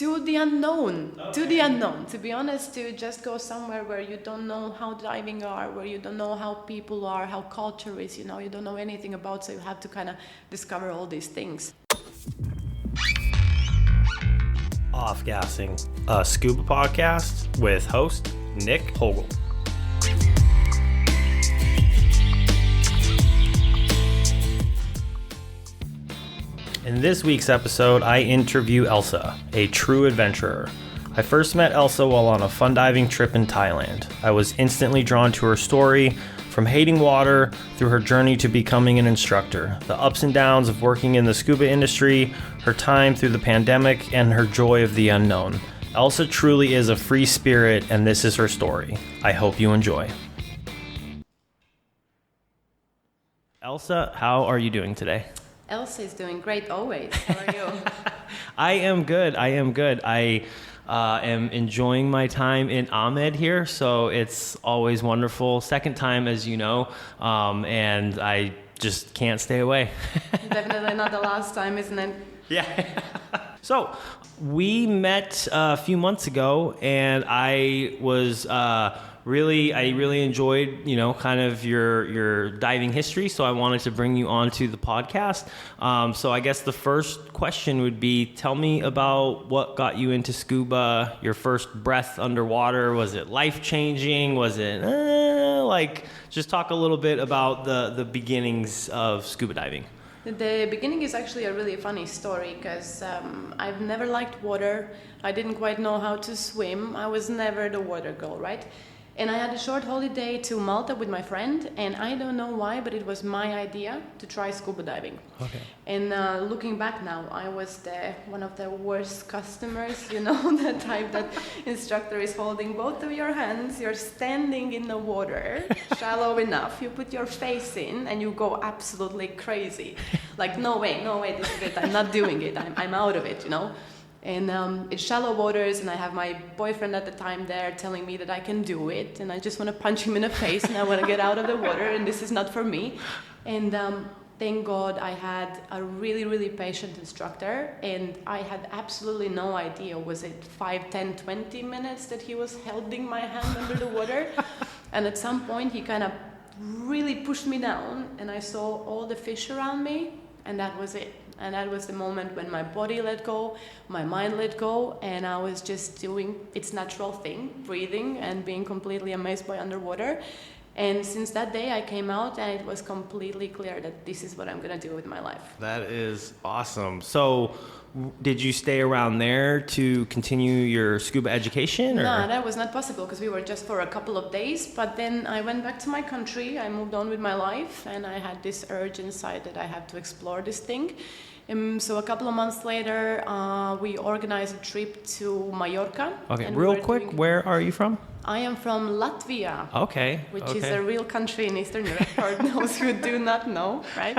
To the unknown, to the unknown. To be honest, to just go somewhere where you don't know how diving are, where you don't know how people are, how culture is, you don't know anything about, so you have to kind of discover all these things. Off-Gassing, a Scuba podcast with host Nick Hogel. In this week's episode, I interview Elsa, a true adventurer. I first met Elsa while on a fun diving trip in Thailand. I was instantly drawn to her story, from hating water through her journey to becoming an instructor, the ups and downs of working in the scuba industry, her time through the pandemic, and her joy of the unknown. Elsa truly is a free spirit, and this is her story. I hope you enjoy. Elsa, how are you doing today? Elsa is doing great always. How are you? I am good. I am enjoying my time in Ahmed here, so it's always wonderful. Second time, as you know, and I just can't stay away. Definitely not the last time, isn't it? Yeah. So we met a few months ago, and I was really enjoyed, kind of your diving history. So I wanted to bring you onto the podcast. So I guess the first question would be, tell me about what got you into scuba, your first breath underwater. Was it life-changing? Was it just talk a little bit about the beginnings of scuba diving. The beginning is actually a really funny story because I've never liked water. I didn't quite know how to swim. I was never the water girl, right? And I had a short holiday to Malta with my friend, and I don't know why, but it was my idea to try scuba diving. Okay. And looking back now, I was one of the worst customers, the type that instructor is holding both of your hands, you're standing in the water, shallow enough, you put your face in, and you go absolutely crazy. Like, no way, this is it, I'm not doing it, I'm out of it, And it's shallow waters, and I have my boyfriend at the time there telling me that I can do it, and I just want to punch him in the face, and I want to get out of the water, and this is not for me. And thank God I had a really, really patient instructor, and I had absolutely no idea, was it 5, 10, 20 minutes that he was holding my hand under the water? And at some point he kind of really pushed me down, and I saw all the fish around me, and that was it. And that was the moment when my body let go, my mind let go, and I was just doing its natural thing, breathing and being completely amazed by underwater. And since that day, I came out, and it was completely clear that this is what I'm going to do with my life. That is awesome. So did you stay around there to continue your scuba education? Or? No, that was not possible because we were just for a couple of days. But then I went back to my country. I moved on with my life, and I had this urge inside that I had to explore this thing. So a couple of months later, we organized a trip to Mallorca. Okay, real quick, where are you from? I am from Latvia. Okay. Which is a real country in Eastern Europe, for those who do not know, right?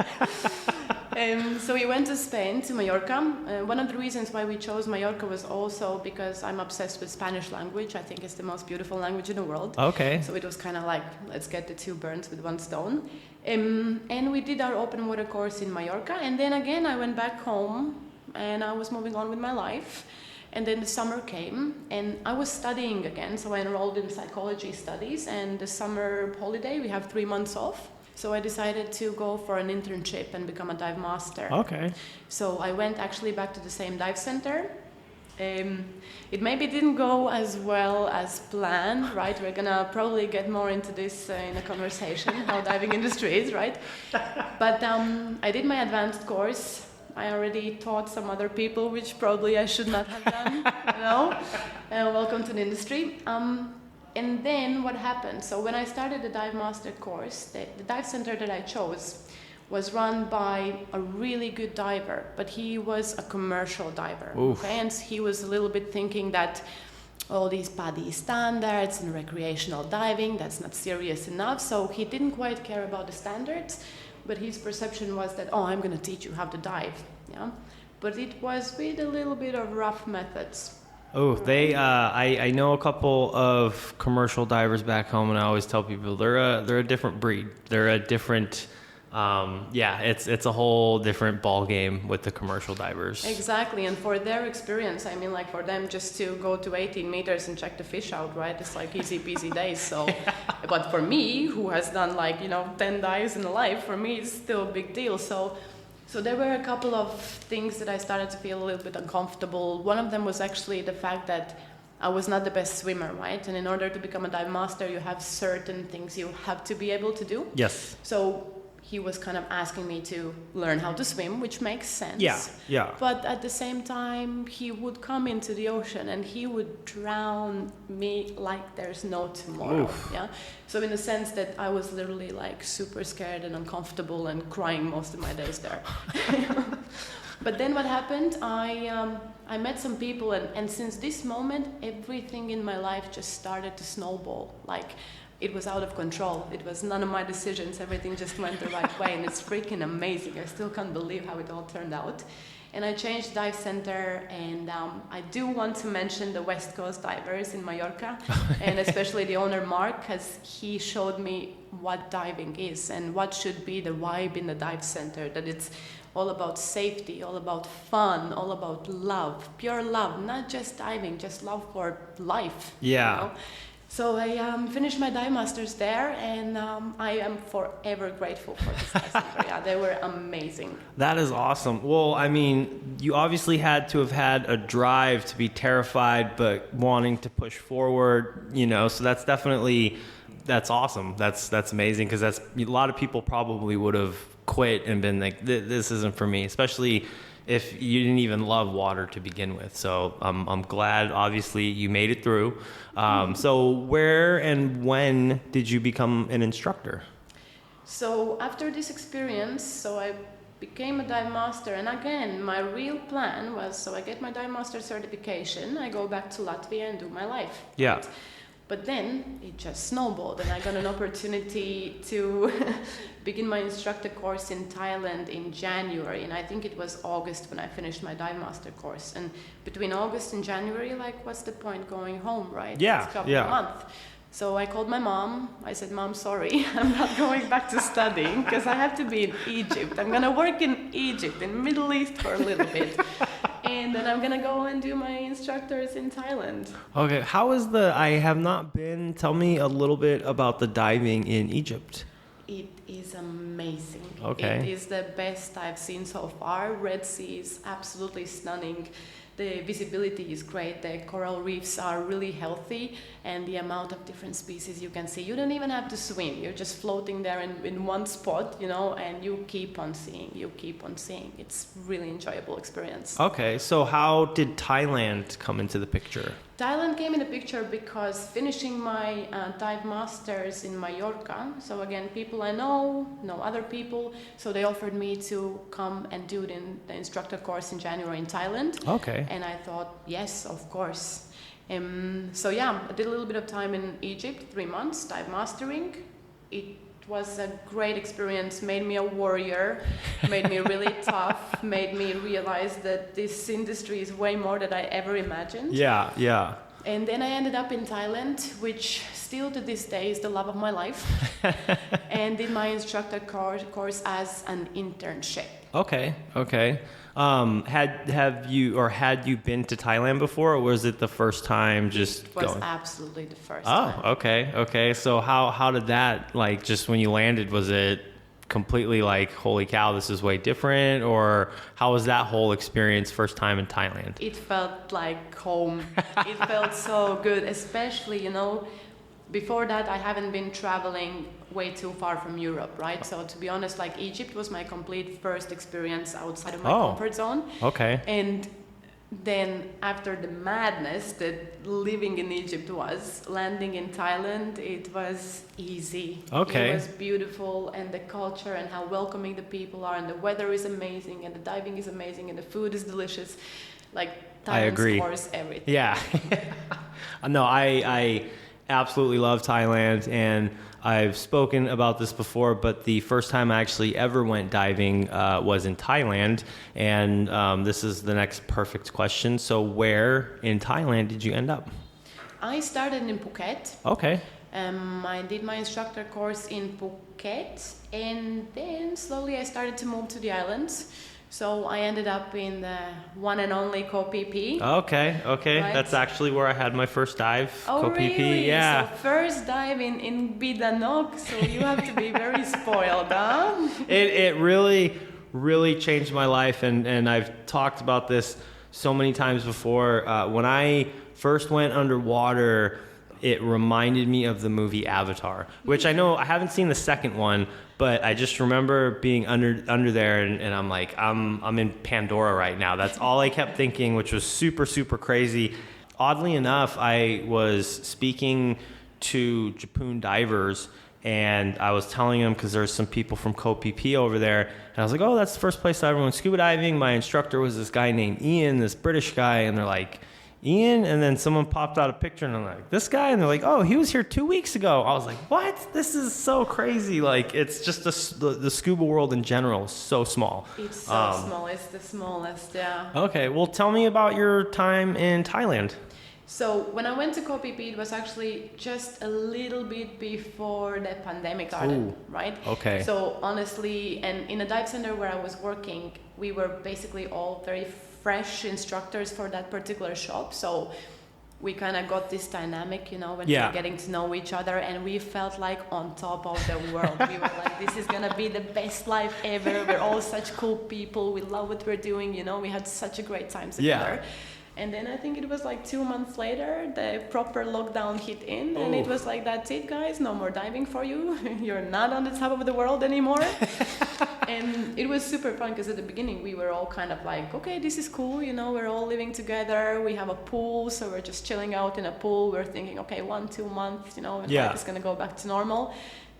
So we went to Spain, to Mallorca. One of the reasons why we chose Mallorca was also because I'm obsessed with Spanish language. I think it's the most beautiful language in the world. Okay. So it was kind of like, let's get the two birds with one stone. And we did our open water course in Mallorca. And then again, I went back home, and I was moving on with my life. And then the summer came, and I was studying again. So I enrolled in psychology studies, and the summer holiday, we have 3 months off. So I decided to go for an internship and become a dive master. Okay. So I went actually back to the same dive center. It maybe didn't go as well as planned, right? We're gonna probably get more into this in a conversation, how diving industry is, right? But I did my advanced course. I already taught some other people, which probably I should not have done, welcome to the industry. And then what happened? So when I started the dive master course, the dive center that I chose was run by a really good diver, but he was a commercial diver. Okay? And he was a little bit thinking that all these PADI standards and recreational diving, that's not serious enough. So he didn't quite care about the standards, but his perception was that, I'm going to teach you how to dive. Yeah, but it was with a little bit of rough methods. Oh, I know a couple of commercial divers back home, and I always tell people they're a different breed. They're a different yeah, it's a whole different ball game with the commercial divers. Exactly, and for their experience, I mean, like for them just to go to 18 meters and check the fish out, right? It's like easy peasy days. So, but for me, who has done like 10 dives in a life, for me it's still a big deal. So there were a couple of things that I started to feel a little bit uncomfortable. One of them was actually the fact that I was not the best swimmer, right? And in order to become a dive master, you have certain things you have to be able to do. Yes. So he was kind of asking me to learn how to swim, which makes sense. Yeah. But at the same time, he would come into the ocean and he would drown me like there's no tomorrow. Oof. Yeah. So in the sense that I was literally like super scared and uncomfortable and crying most of my days there. But then what happened? I met some people, and since this moment, everything in my life just started to snowball. Like, it was out of control. It was none of my decisions. Everything just went the right way, and it's freaking amazing. I still can't believe how it all turned out. And I changed dive center, and I do want to mention the West Coast divers in Mallorca, and especially the owner Mark, because he showed me what diving is and what should be the vibe in the dive center, that it's all about safety, all about fun, all about love, pure love, not just diving, just love for life. Yeah. So I finished my dive masters there, and I am forever grateful for this dive center. Yeah, they were amazing. That is awesome. Well, I mean, you obviously had to have had a drive to be terrified, but wanting to push forward, so that's definitely, that's awesome. That's amazing, because a lot of people probably would have quit and been like, this isn't for me, especially if you didn't even love water to begin with. So I'm glad, obviously, you made it through. So where and when did you become an instructor? So after this experience, I became a dive master. And again, my real plan was, so I get my dive master certification, I go back to Latvia and do my life. Yeah. Right? But then it just snowballed, and I got an opportunity to begin my instructor course in Thailand in January, and I think it was August when I finished my dive master course. And between August and January, like, what's the point going home, right? Yeah, it's a couple of months. So I called my mom. I said, Mom, sorry, I'm not going back to studying because I have to be in Egypt. I'm going to work in Egypt, in the Middle East for a little bit. And then I'm going to go and do my instructors in Thailand. Okay, I have not been, tell me a little bit about the diving in Egypt. It is amazing. Okay. It is the best I've seen so far. Red Sea is absolutely stunning. The visibility is great. The coral reefs are really healthy, and the amount of different species you can see. You don't even have to swim. You're just floating there in one spot, and you keep on seeing. It's really enjoyable experience. Okay, so how did Thailand come into the picture? Thailand came in the picture because finishing my dive masters in Mallorca, so again, people I know other people, so they offered me to come and do the instructor course in January in Thailand. Okay. And I thought, yes, of course. So yeah, I did a little bit of time in Egypt, 3 months, dive mastering. It was a great experience, made me a warrior, made me really tough, made me realize that this industry is way more than I ever imagined. Yeah. And then I ended up in Thailand, which still to this day is the love of my life, and did my instructor course as an internship. Okay. Had you been to Thailand before, or was it the first time just going? It was absolutely the first time. Oh, okay. So how did that, like, just when you landed, was it completely like, holy cow, this is way different? Or how was that whole experience first time in Thailand? It felt like home. It felt so good, especially, before that I haven't been traveling way too far from Europe, right? So to be honest, like, Egypt was my complete first experience outside of my comfort zone. Okay. And then after the madness that living in Egypt was, landing in Thailand, it was easy. Okay. It was beautiful, and the culture and how welcoming the people are, and the weather is amazing, and the diving is amazing, and the food is delicious. Like, Thailand I agree. scores everything. Yeah. No, I absolutely love Thailand, and I've spoken about this before, but the first time I actually ever went diving was in Thailand, and this is the next perfect question. So where in Thailand did you end up? I started in Phuket. Okay. I did my instructor course in Phuket, and then slowly I started to move to the islands. So I ended up in the one and only Koh Phi Phi. Okay. Right? That's actually where I had my first dive. Oh, Koh Phi Phi. really? Yeah. So first dive in Bidanok, so you have to be very spoiled, huh? It really changed my life, and I've talked about this so many times before. When I first went underwater, it reminded me of the movie Avatar, which I know I haven't seen the second one, but I just remember being under there, and I'm like, I'm in Pandora right now. That's all I kept thinking, which was super crazy. Oddly enough, I was speaking to Japan divers, and I was telling them, because there's some people from Koh Phi Phi over there, and I was like, oh, that's the first place I ever went scuba diving. My instructor was this guy named Ian, this British guy, and they're like, Ian? And then someone popped out a picture, and I'm like, this guy? And they're like, oh, he was here 2 weeks ago. I was like, what? This is so crazy. Like, it's just the scuba world in general is so small. It's so small. It's the smallest, yeah. Okay, well, tell me about your time in Thailand. So when I went to Koh Phi Phi, it was actually just a little bit before the pandemic started, Ooh, right? okay. So honestly, and in a dive center where I was working, we were basically all very fresh instructors for that particular shop. So we kind of got this dynamic, when we were getting to know each other, and we felt like on top of the world. We were like, this is going to be the best life ever. We're all such cool people. We love what we're doing. We had such a great time together. Yeah. And then I think it was like 2 months later, the proper lockdown hit in, and it was like, that's it, guys, no more diving for you. You're not on the top of the world anymore. And it was super fun, because at the beginning we were all kind of like, okay, this is cool, we're all living together, we have a pool, so we're just chilling out in a pool. We're thinking, okay, 1-2 months, life is going to go back to normal.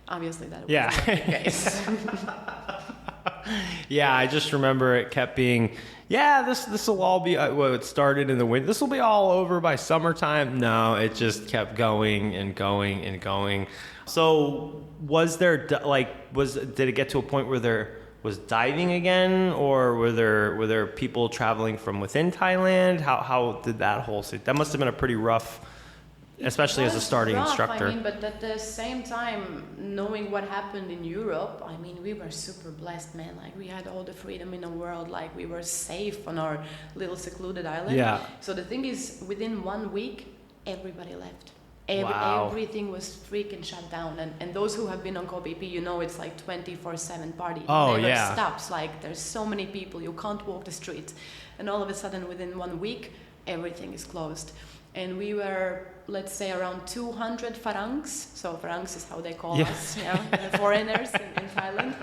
Obviously that wasn't the case. Yeah, I just remember it kept being, this will all be, it started in the winter. This will be all over by summertime. No, it just kept going and going and going. So was there, did it get to a point where there was diving again, or were there people traveling from within Thailand? How did that whole, that must have been a pretty rough, especially as a starting instructor. But at the same time, knowing what happened in Europe, we were super blessed, man. Like, we had all the freedom in the world. Like, we were safe on our little secluded island. Yeah. So the thing is, within 1 week, everybody left. Everything was freaking shut down. And those who have been on Koh Phi Phi, it's like 24/7 party. Oh, it never yeah. stops. Like, there's so many people, you can't walk the streets. And all of a sudden, within 1 week, everything is closed. And we were, let's say, around 200 farangs. So farangs is how they call us, the foreigners in Thailand.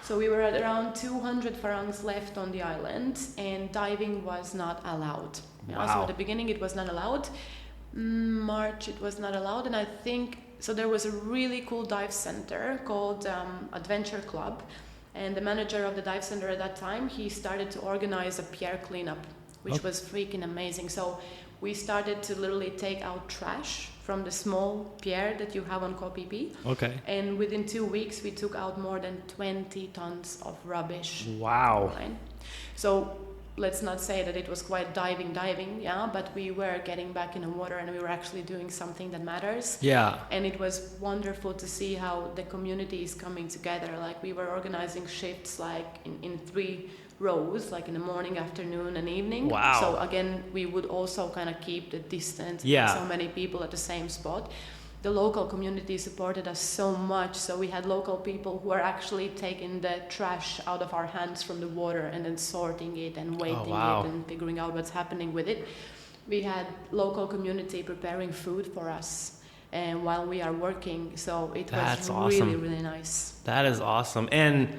So we were at around 200 farangs left on the island, and diving was not allowed. Wow. So at the beginning it was not allowed. March it was not allowed, and I think, so there was a really cool dive center called Adventure Club, and the manager of the dive center at that time, he started to organize a pier cleanup, which was freaking amazing. So we started to literally take out trash from the small pier that you have on Koh Phi Phi. Okay. And within 2 weeks, we took out more than 20 tons of rubbish. Wow. Right? So let's not say that it was quite diving, but we were getting back in the water, and we were actually doing something that matters. Yeah. And it was wonderful to see how the community is coming together. Like, we were organizing shifts like in 3 rows, like in the morning, afternoon, and evening. Wow. So again, we would also kind of keep the distance. Yeah. So many people at the same spot. The local community supported us so much. So we had local people who are actually taking the trash out of our hands from the water and then sorting it and weighting it and figuring out what's happening with it. We had local community preparing food for us and while we are working. So it was really, really nice. That is awesome. And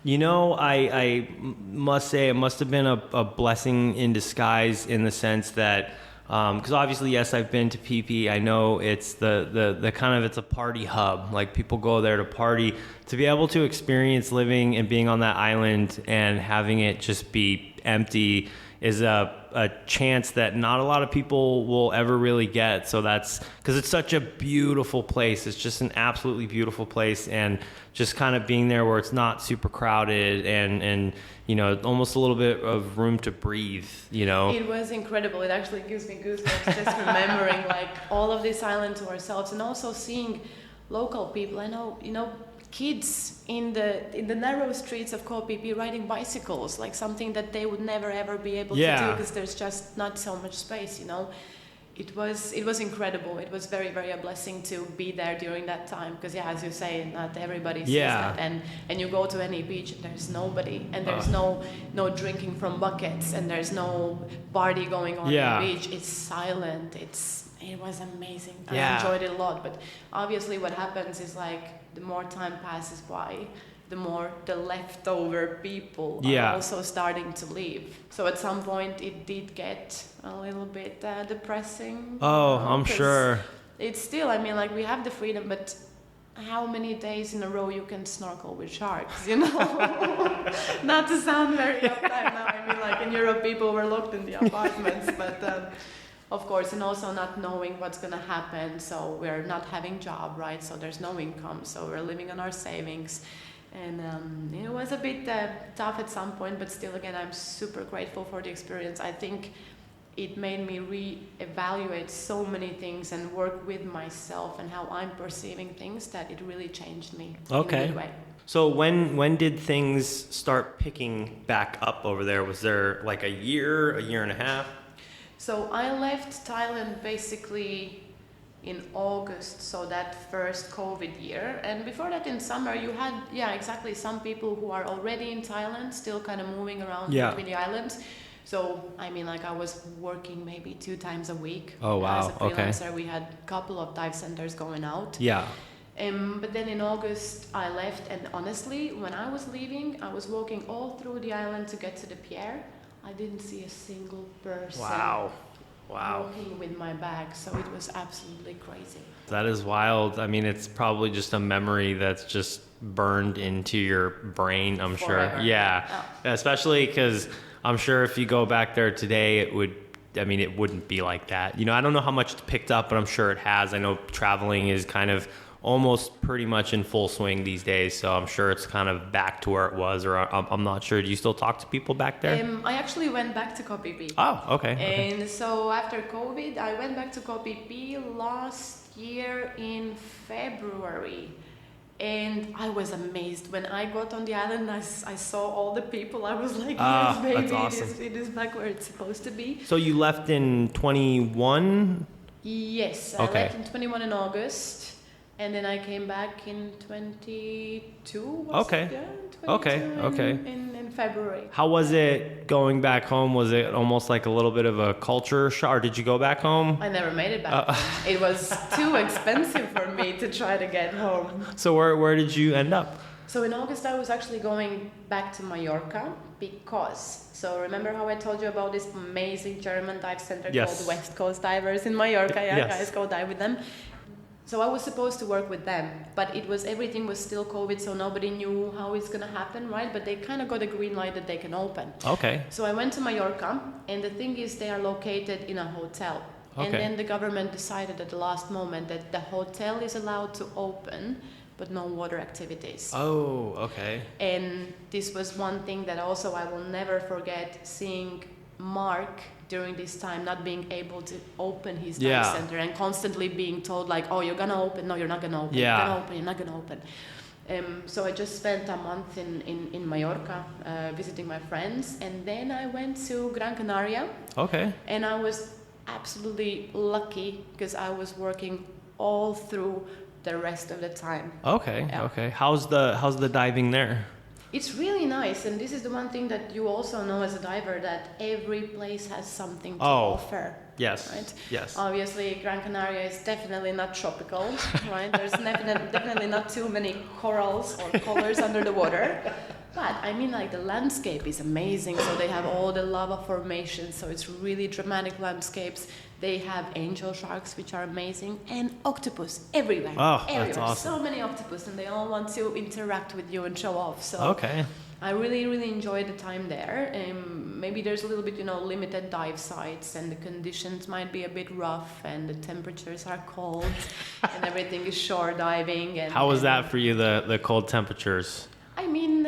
I must say it must have been a blessing in disguise, in the sense that, because obviously, yes, I've been to Phi Phi. I know it's the kind of, it's a party hub. Like, people go there to party. To be able to experience living and being on that island and having it just be empty is a a chance that not a lot of people will ever really get. So that's because it's such a beautiful place. It's just an absolutely beautiful place, and just kind of being there where it's not super crowded and you know, almost a little bit of room to breathe, you know. It was incredible. It actually gives me goosebumps just remembering like all of this island to ourselves, and also seeing local people. I know, you know, kids in the narrow streets of Koh Phi Phi riding bicycles, like something that they would never ever be able to do because there's just not so much space, you know. It was incredible. It was very, very a blessing to be there during that time, because yeah, as you say, not everybody sees that. And you go to any beach and there's nobody, and there's no drinking from buckets, and there's no party going on on the beach. It's silent. It was amazing. I enjoyed it a lot. But obviously what happens is like the more time passes by, the more the leftover people are also starting to leave. So at some point it did get a little bit depressing. Oh, I'm sure. It's still, I mean, like we have the freedom, but how many days in a row you can snorkel with sharks, you know? Not to sound very uptight now. I mean, like in Europe people were locked in the apartments, but of course, and also not knowing what's going to happen. So we're not having job, right? So there's no income. So we're living on our savings. And it was a bit tough at some point, but still, again, I'm super grateful for the experience. I think it made me re-evaluate so many things and work with myself and how I'm perceiving things, that it really changed me in a good way. So when did things start picking back up over there? Was there like a year and a half? So I left Thailand basically in August, so that first COVID year. And before that, in summer, you had, exactly, some people who are already in Thailand, still kind of moving around between the islands. So, I mean, like I was working maybe 2 times a week. Oh, wow. As a freelancer, we had a couple of dive centers going out. Yeah. But then in August, I left. And honestly, when I was leaving, I was walking all through the island to get to the pier. I didn't see a single person. Wow. Walking with my bag, so it was absolutely crazy. That is wild. I mean, it's probably just a memory that's just burned into your brain, I'm Forever. sure. Yeah. Especially because I'm sure if you go back there today, it wouldn't be like that. You know, I don't know how much it's picked up, but I'm sure it has. I know traveling is kind of almost pretty much in full swing these days, so I'm sure it's kind of back to where it was, or I'm not sure. Do you still talk to people back there? I actually went back to Koh Phi Phi. Oh, okay. And so after COVID, I went back to Koh Phi Phi last year in February. And I was amazed. When I got on the island, I saw all the people. I was like, yes, baby, that's awesome. it is back where it's supposed to be. So you left in 21? Yes, I left in 21 in August. And then I came back in 22. In February. How was it going back home? Was it almost like a little bit of a culture shock, or did you go back home? I never made it back home. It was too expensive for me to try to get home. So where did you end up? So in August I was actually going back to Mallorca because, so remember how I told you about this amazing German dive center called West Coast Divers in Mallorca? Guys, go dive with them. So I was supposed to work with them, but everything was still COVID, so nobody knew how it's gonna happen, right? But they kind of got a green light that they can open. Okay. So I went to Mallorca, and the thing is they are located in a hotel. Okay. And then the government decided at the last moment that the hotel is allowed to open, but no water activities. Oh, okay. And this was one thing that also I will never forget, seeing Mark during this time not being able to open his dive center and constantly being told like, oh, you're gonna open, no, you're not gonna open, you're gonna open, you're not gonna open. So I just spent a month in Mallorca visiting my friends, and then I went to Gran Canaria. Okay. And I was absolutely lucky because I was working all through the rest of the time. Okay, okay. How's the diving there? It's really nice, and this is the one thing that you also know as a diver, that every place has something to offer. Yes. Right? Yes. Obviously, Gran Canaria is definitely not tropical, right? There's definitely not too many corals or colors under the water. But I mean, like, the landscape is amazing. So they have all the lava formations, so it's really dramatic landscapes. They have angel sharks, which are amazing, and octopus everywhere. Oh, everywhere. That's awesome. So many octopus, and they all want to interact with you and show off. So okay. I really, really enjoyed the time there. maybe there's a little bit, limited dive sites, and the conditions might be a bit rough, and the temperatures are cold, and everything is shore diving. And how was that for you, the cold temperatures? I mean,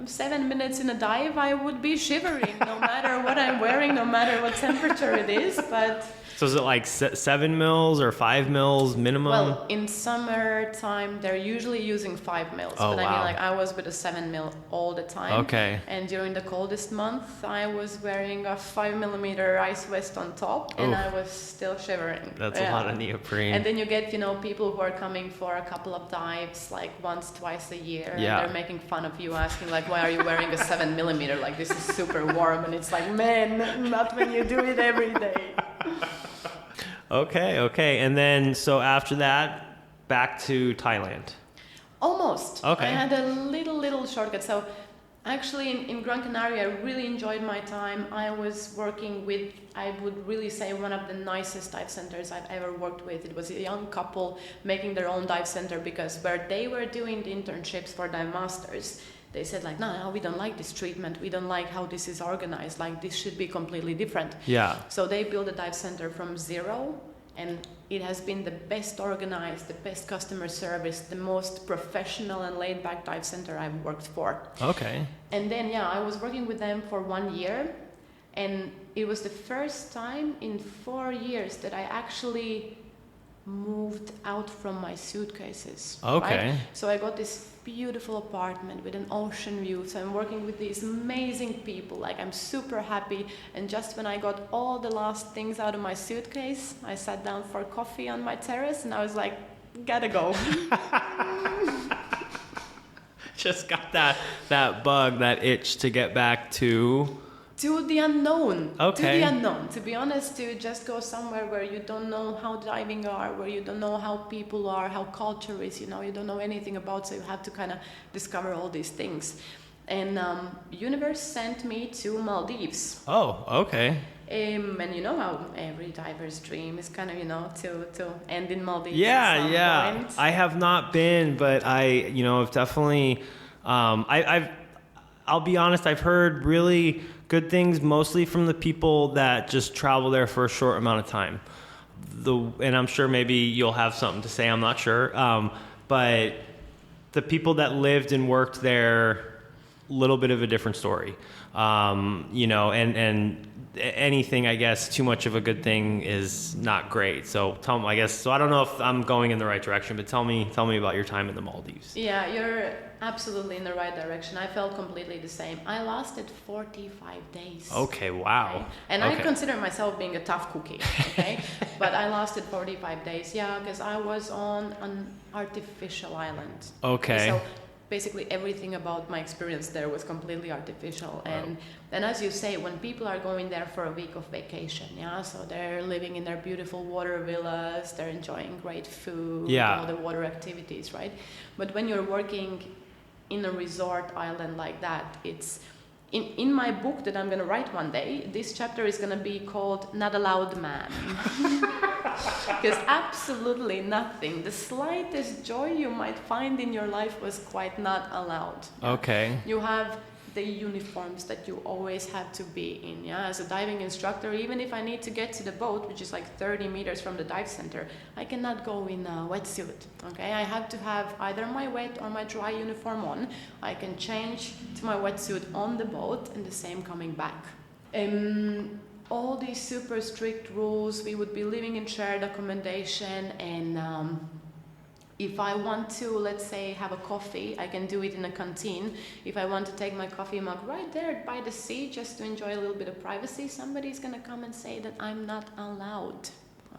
7 minutes in a dive, I would be shivering, no matter what I'm wearing, no matter what temperature it is, but... So is it like 7 mils or 5 mils minimum? Well, in summertime, they're usually using 5 mils. Oh, but wow. I mean, like, I was with a 7 mil all the time. Okay. And during the coldest month, I was wearing a 5 millimeter ice vest on top, and I was still shivering. That's a lot of neoprene. And then you get, people who are coming for a couple of dives, like once, twice a year. Yeah. And they're making fun of you, asking, like, why are you wearing a 7 millimeter? Like, this is super warm. And it's like, man, not when you do it every day. Okay. And then, so after that, back to Thailand. Almost. Okay. I had a little shortcut. So actually in Gran Canaria, I really enjoyed my time. I was working with, I would really say, one of the nicest dive centers I've ever worked with. It was a young couple making their own dive center, because where they were doing the internships for dive masters, they said, like, no, we don't like this treatment. We don't like how this is organized. Like, this should be completely different. Yeah. So they built a dive center from zero, and it has been the best organized, the best customer service, the most professional and laid-back dive center I've worked for. Okay. And then, I was working with them for 1 year, and it was the first time in 4 years that I actually moved out from my suitcases. Okay. Right? So I got this beautiful apartment with an ocean view. So I'm working with these amazing people. Like, I'm super happy. And just when I got all the last things out of my suitcase, I sat down for coffee on my terrace, and I was like, gotta go. Just got that bug, that itch to get back to the unknown. Okay. To the unknown. To be honest, to just go somewhere where you don't know how diving are, where you don't know how people are, how culture is, you don't know anything about, so you have to kind of discover all these things. And universe sent me to Maldives. Oh, okay. And you know how every diver's dream is kind of, to end in Maldives. Yeah. at some point. I have not been, but I've definitely, I'll be honest, I've heard really good things, mostly from the people that just travel there for a short amount of time. And I'm sure maybe you'll have something to say, I'm not sure. But the people that lived and worked there, a little bit of a different story. And anything, I guess, too much of a good thing is not great. So I don't know if I'm going in the right direction, but tell me about your time in the Maldives. Yeah, you're absolutely in the right direction. I felt completely the same. I lasted 45 days. Okay, wow. Okay? And okay. I consider myself being a tough cookie, okay? But I lasted 45 days, because I was on an artificial island. Okay. So basically everything about my experience there was completely artificial. And as you say, when people are going there for a week of vacation, so they're living in their beautiful water villas, they're enjoying great food, all the water activities, right? But when you're working in a resort island like that, it's in my book that I'm going to write one day, this chapter is going to be called Not Allowed Man. Because absolutely nothing, the slightest joy you might find in your life was quite not allowed. Okay. You have the uniforms that you always have to be in. As a diving instructor, even if I need to get to the boat, which is like 30 meters from the dive center, I cannot go in a wetsuit. Okay, I have to have either my wet or my dry uniform on. I can change to my wetsuit on the boat, and the same coming back. All these super strict rules. We would be living in shared accommodation, and if I want to, let's say, have a coffee, I can do it in a canteen. If I want to take my coffee mug right there by the sea just to enjoy a little bit of privacy, somebody's going to come and say that I'm not allowed.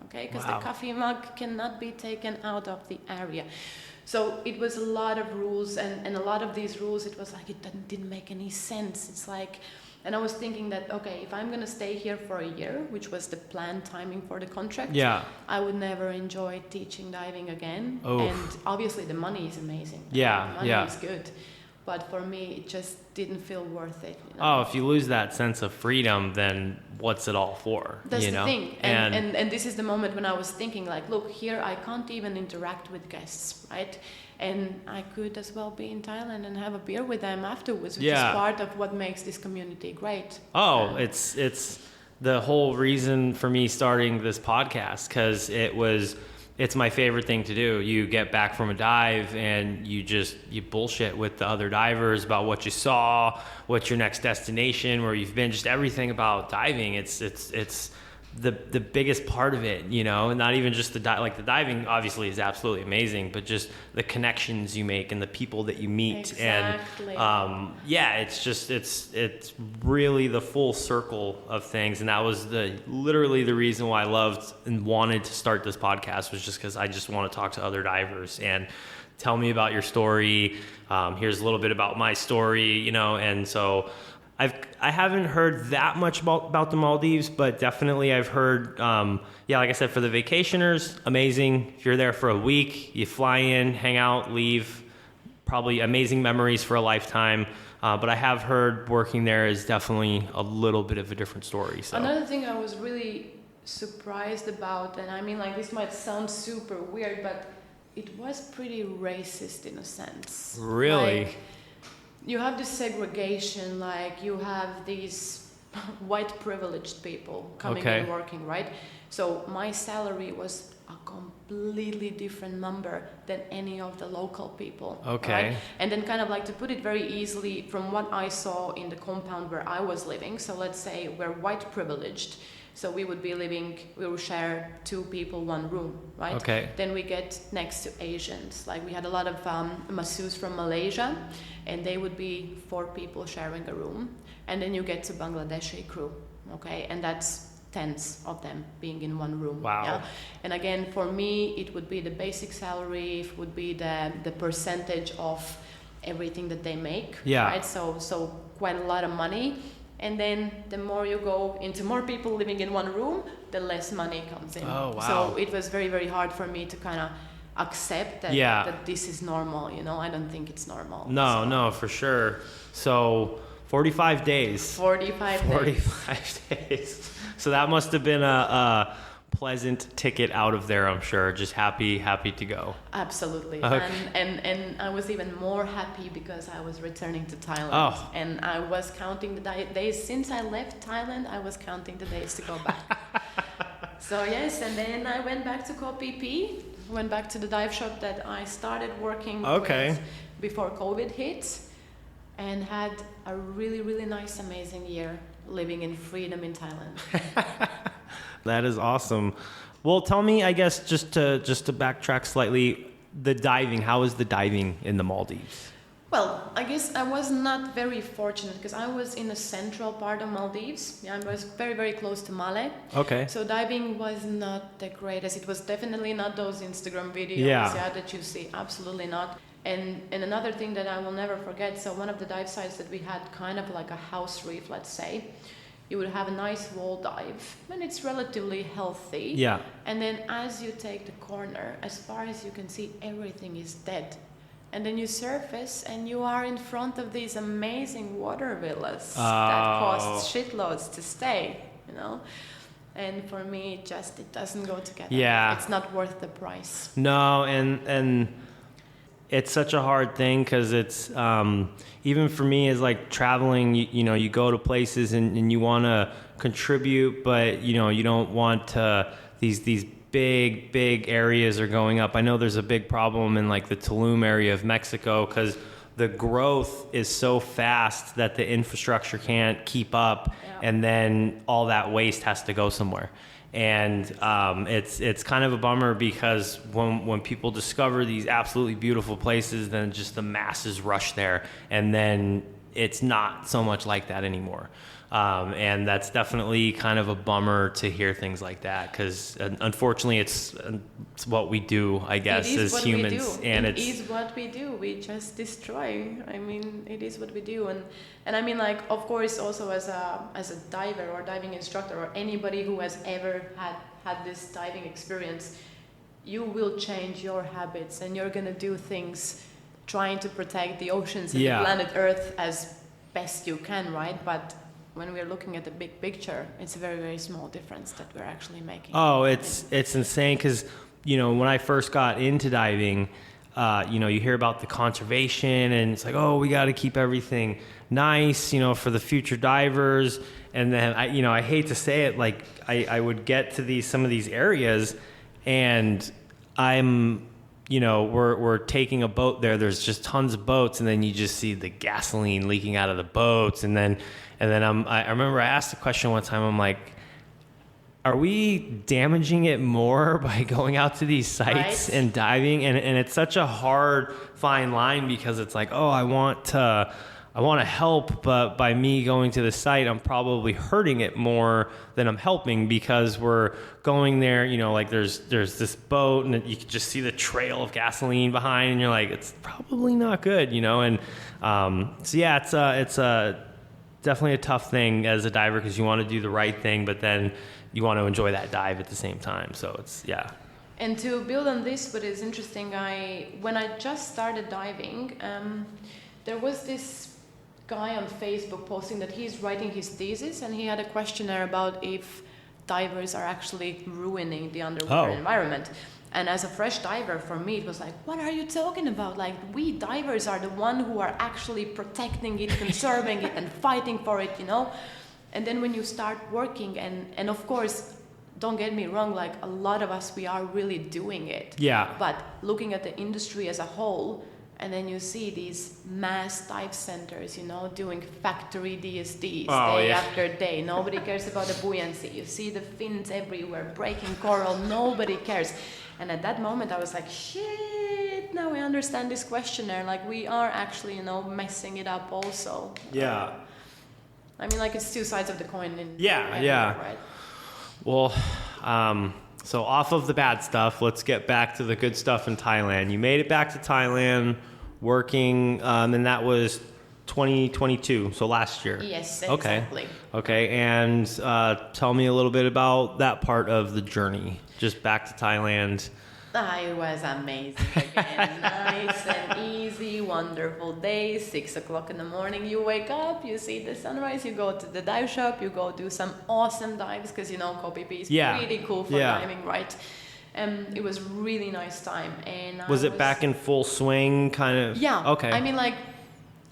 Okay? Because the coffee mug cannot be taken out of the area. So it was a lot of rules, and a lot of these rules, it was like it didn't make any sense. It's like... And I was thinking that, okay, if I'm going to stay here for a year, which was the planned timing for the contract, I would never enjoy teaching diving again. Oof. And obviously the money is amazing. Yeah, the money is good. But for me, it just didn't feel worth it. Oh, if you lose that sense of freedom, then what's it all for? That's the thing. And this is the moment when I was thinking, like, look, here I can't even interact with guests, right? And I could as well be in Thailand and have a beer with them afterwards, which Yeah. is part of what makes this community great. Oh, it's the whole reason for me starting this podcast, because it's my favorite thing to do. You get back from a dive and you bullshit with the other divers about what you saw, what's your next destination, where you've been, just everything about diving. It's the biggest part of it, you know, and not even just the diving obviously is absolutely amazing, but just the connections you make and the people that you meet. Exactly. And it's really the full circle of things. And that was literally the reason why I loved and wanted to start this podcast, was just because I just want to talk to other divers and tell me about your story. Here's a little bit about my story, you know. And so I haven't heard that much about the Maldives, but definitely I've heard, like I said, for the vacationers, amazing. If you're there for a week, you fly in, hang out, leave, probably amazing memories for a lifetime. But I have heard working there is definitely a little bit of a different story. So. Another thing I was really surprised about, and I mean, like, this might sound super weird, but it was pretty racist in a sense. Really? Like, you have this segregation, like you have these white privileged people coming and working, right? So my salary was a completely different number than any of the local people. Okay. Right? And then kind of like, to put it very easily, from what I saw in the compound where I was living, so let's say we're white privileged, so we would share 2 people, 1 room, right? Okay. Then we get next to Asians. Like, we had a lot of masseurs from Malaysia, and they would be 4 people sharing a room. And then you get to Bangladeshi crew, okay? And that's tens of them being in 1 room. Wow. Yeah? And again, for me, it would be the basic salary, it would be the percentage of everything that they make, right? So quite a lot of money. And then the more you go into more people living in 1 room, the less money comes in. Oh, wow. So it was very, very hard for me to kind of accept that this is normal, you know. I don't think it's normal. No, for sure. So 45 days. 45 days. So that must have been a pleasant ticket out of there, I'm sure. Just happy to go. Absolutely. Okay. And I was even more happy because I was returning to Thailand. Oh. And I was counting the days since I left Thailand. I was counting the days to go back. So yes, and then I went back to Koh Phi Phi, went back to the dive shop that I started working with before COVID hit, and had a really, really nice, amazing year living in freedom in Thailand. That is awesome. Well, tell me, I guess, just to backtrack slightly, the diving. How is the diving in the Maldives? Well, I guess I was not very fortunate because I was in the central part of Maldives. Yeah, I was very, very close to Male. Okay. So diving was not the greatest. It was definitely not those Instagram videos that you see. Absolutely not. And another thing that I will never forget, so one of the dive sites that we had, kind of like a house reef, let's say, you would have a nice wall dive, and it's relatively healthy. Yeah. And then as you take the corner, as far as you can see, everything is dead. And then you surface, and you are in front of these amazing water villas that cost shitloads to stay, you know? And for me, it doesn't go together. Yeah. It's not worth the price. No, and it's such a hard thing because it's even for me as like traveling, you go to places and you want to contribute, but you don't want to, these big areas are going up. I know there's a big problem in like the Tulum area of Mexico because the growth is so fast that the infrastructure can't keep up, and then all that waste has to go somewhere. And it's kind of a bummer because when people discover these absolutely beautiful places, then just the masses rush there, and then it's not so much like that anymore. And that's definitely kind of a bummer to hear things like that because unfortunately it's what we do, I guess, as humans. And it is what we do. We just destroy. I mean, it is what we do. And I mean, like, of course, also as a diver or diving instructor or anybody who has ever had this diving experience, you will change your habits and you're gonna do things trying to protect the oceans and the planet Earth as best you can, right? But when we're looking at the big picture, it's a very, very small difference that we're actually making. Oh, it's insane because, when I first got into diving, you hear about the conservation, and it's like, oh, we got to keep everything nice, for the future divers. And then I hate to say it, like I would get to some of these areas, and we're taking a boat there. There's just tons of boats, and then you just see the gasoline leaking out of the boats, and then I remember I asked the question one time. I'm like, are we damaging it more by going out to these sites and diving? And it's such a hard fine line, because it's like, oh, I want to help, but by me going to the site, I'm probably hurting it more than I'm helping, because we're going there, like there's this boat, and you can just see the trail of gasoline behind, and you're like, it's probably not good, and so yeah, it's definitely a tough thing as a diver, because you want to do the right thing, but then you want to enjoy that dive at the same time. So yeah. And to build on this, what is interesting, when I just started diving, there was this guy on Facebook posting that he's writing his thesis, and he had a questionnaire about if divers are actually ruining the underwater environment. And as a fresh diver, for me, it was like, what are you talking about? Like, we divers are the one who are actually protecting it, conserving it, and fighting for it, And then when you start working, and of course, don't get me wrong, like a lot of us, we are really doing it. Yeah. But looking at the industry as a whole, and then you see these mass dive centers, doing factory DSDs day after day. Nobody cares about the buoyancy. You see the fins everywhere, breaking coral. Nobody cares. And at that moment, I was like, shit, now I understand this questionnaire. Like, we are actually, messing it up also. Yeah. I mean, like, it's two sides of the coin. Right? Well, so off of the bad stuff, let's get back to the good stuff in Thailand. You made it back to Thailand working, and that was 2022, so last year. Yes, exactly. Okay, and tell me a little bit about that part of the journey, just back to Thailand. It was amazing again. Nice and easy, wonderful day. 6 o'clock in the morning, you wake up, you see the sunrise, you go to the dive shop, you go do some awesome dives, because Koh Phi Phi is pretty cool for diving, right? It was really nice time. And was it back in full swing, kind of? Yeah. Okay. I mean, like,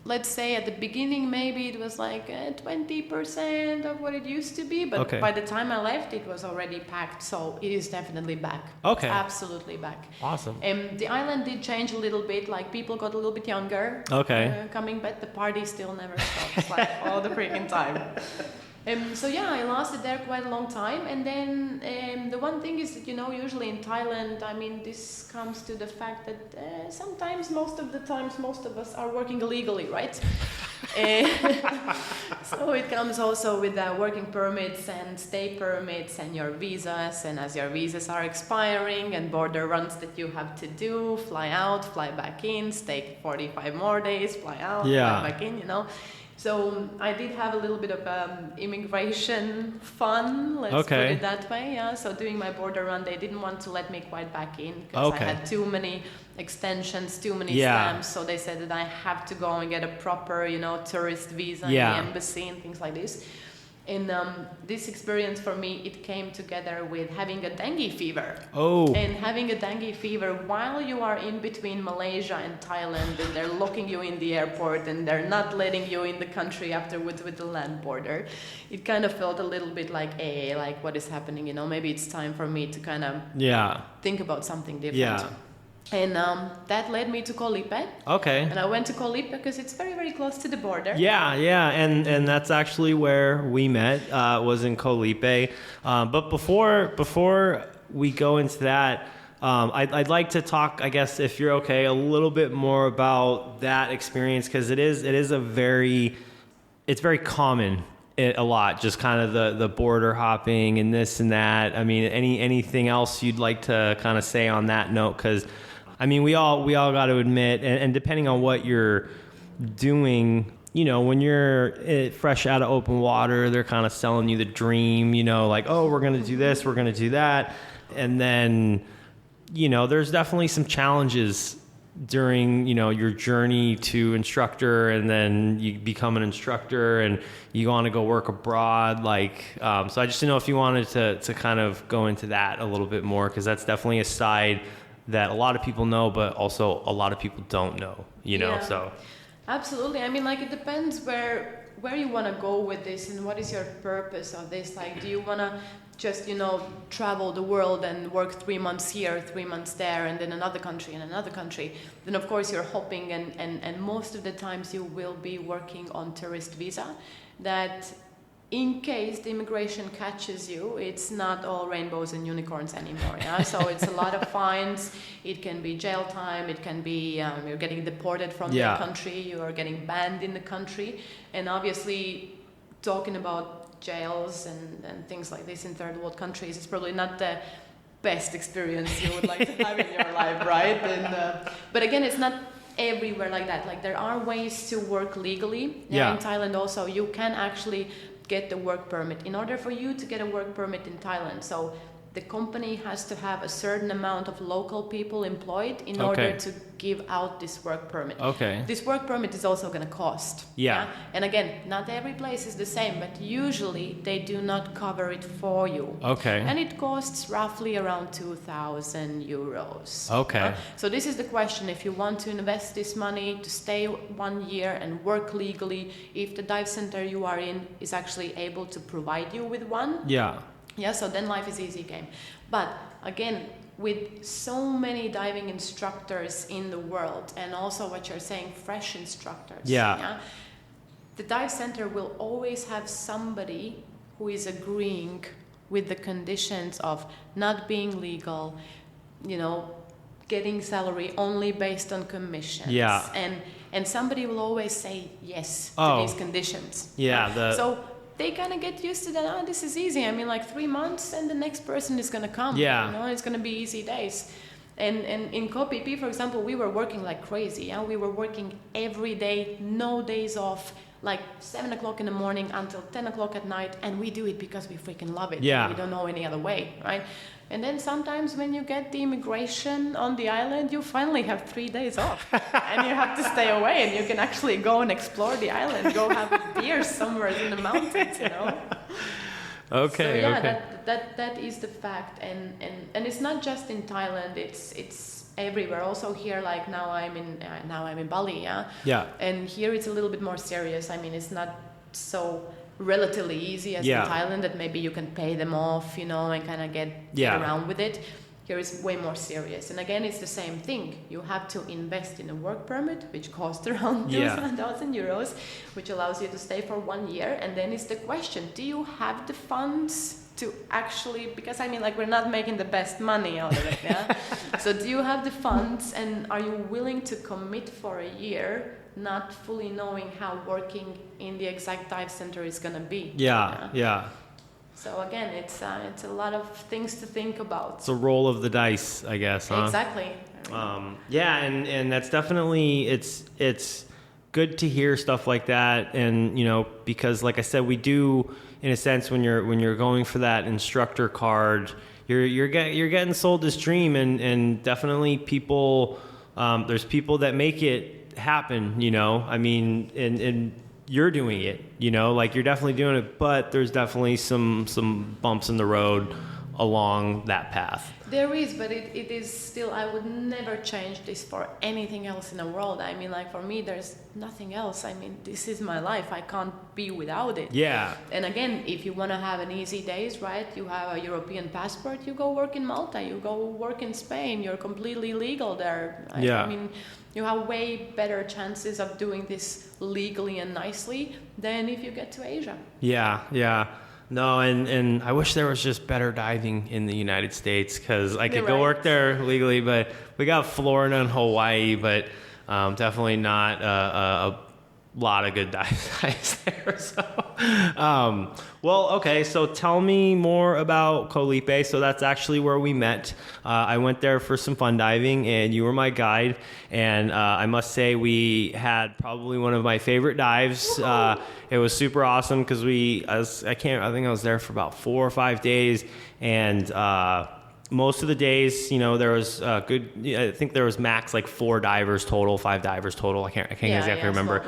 let's say at the beginning, maybe it was like 20% of what it used to be, but by the time I left, it was already packed. So it is definitely back. Okay. Absolutely back. Awesome. The island did change a little bit. Like, people got a little bit younger. Okay. Coming back, the party still never stops, like all the freaking time. So yeah, I lasted there quite a long time, and then the one thing is that usually in Thailand, I mean, this comes to the fact that sometimes, most of the times, most of us are working illegally, right? So it comes also with working permits and stay permits and your visas, and as your visas are expiring and border runs that you have to do, fly out, fly back in, stay 45 more days, fly out, fly back in, So I did have a little bit of immigration fun, let's put it that way. Yeah. So doing my border run, they didn't want to let me quite back in, because I had too many extensions, too many stamps. So they said that I have to go and get a proper, tourist visa in the embassy and things like this. And this experience for me, it came together with having a dengue fever. And having a dengue fever while you are in between Malaysia and Thailand, and they're locking you in the airport, and they're not letting you in the country afterwards with the land border. It kind of felt a little bit like, like what is happening? Maybe it's time for me to kind of think about something different. Yeah. And that led me to Koh Lipe. Okay. And I went to Koh Lipe because it's very, very close to the border. Yeah. And that's actually where we met, was in Koh Lipe. But before we go into that, I'd like to talk, I guess, if you're okay, a little bit more about that experience, because it's very common. A lot, just kind of the border hopping and this and that. I mean, anything else you'd like to kind of say on that note? Because, I mean, we all got to admit, and depending on what you're doing, when you're fresh out of open water, they're kind of selling you the dream, like, oh, we're going to do this, we're going to do that. And then, there's definitely some challenges during your journey to instructor, and then you become an instructor and you want to go work abroad, so I just didn't know if you wanted to kind of go into that a little bit more, because that's definitely a side that a lot of people know, but also a lot of people don't know, you know, Yeah. so. Absolutely. I mean, like, it depends where you want to go with this and what is your purpose of this. Like, do you want to just, you know, travel the world and work 3 months here, 3 months there, and then another country and another country? Then, of course, you're hopping, and most of the times you will be working on tourist visa that in case the immigration catches you, it's not all rainbows and unicorns anymore. Yeah? So it's a lot of fines. It can be jail time. It can be you're getting deported from the country. You are getting banned in the country. And obviously, talking about jails and things like this in third world countries is probably not the best experience you would like to have in your life, right? And, but again, it's not everywhere like that. Like, there are ways to work legally. In Thailand also, you can actually get the work permit. In order for you to get a work permit in Thailand, so the company has to have a certain amount of local people employed in order to give out this work permit. This work permit is also going to cost. And again, not every place is the same, but usually they do not cover it for you. And it costs roughly around 2,000 euros. So this is the question. If you want to invest this money to stay 1 year and work legally, if the dive center you are in is actually able to provide you with one, so then life is easy game. But again, with so many diving instructors in the world, and also what you're saying, fresh instructors, the dive center will always have somebody who is agreeing with the conditions of not being legal, you know, getting salary only based on commissions. And somebody will always say yes to these conditions. So they kind of get used to that. This is easy. I mean, like 3 months and the next person is going to come. You know, it's going to be easy days. And in KPP, for example, we were working like crazy. We were working every day, no days off, like 7 o'clock in the morning until 10 o'clock at night. And we do it because we freaking love it. We don't know any other way, right? And then sometimes when you get the immigration on the island, you finally have 3 days off. And you have to stay away, and you can actually go and explore the island, go have a beer somewhere in the mountains, you know? That is the fact. And it's not just in Thailand, it's everywhere. Also here, like now I'm in Bali, and here it's a little bit more serious. I mean, it's not so relatively easy as in Thailand, that maybe you can pay them off, you know, and kind of get around with it. Here is way more serious. And again, it's the same thing. You have to invest in a work permit, which costs around 2,000 euros, which allows you to stay for 1 year. And then it's the question, do you have the funds to actually, because I mean, like, we're not making the best money out of it, So do you have the funds, and are you willing to commit for a year, not fully knowing how working in the exact dive center is going to be? So again, it's a lot of things to think about. It's a roll of the dice, I guess, huh? Exactly. And that's definitely, it's good to hear stuff like that. And, you know, because like I said, we do, in a sense, when you're going for that instructor card, you're getting sold this dream, and definitely people, there's people that make it happen, you know. I mean, and you're doing it, you know, like, you're definitely doing it, but there's definitely some bumps in the road along that path. There is, but it is still, I would never change this for anything else in the world. I mean, like, for me, there's nothing else. I mean, this is my life. I can't be without it. And again, if you want to have an easy days, right, you have a European passport, you go work in Malta, you go work in Spain, you're completely legal there. I mean, you have way better chances of doing this legally and nicely than if you get to Asia. No, and I wish there was just better diving in the United States, because I could go work there legally, but we got Florida and Hawaii, but definitely not a lot of good dives there. So, well, okay, so tell me more about Kolipe. So that's actually where we met. I went there for some fun diving, and you were my guide. And I must say, we had probably one of my favorite dives. It was super awesome because I think I was there for about 4 or 5 days, and most of the days, you know, there was I think there was max like 4 divers total, 5 divers total. I can't exactly remember.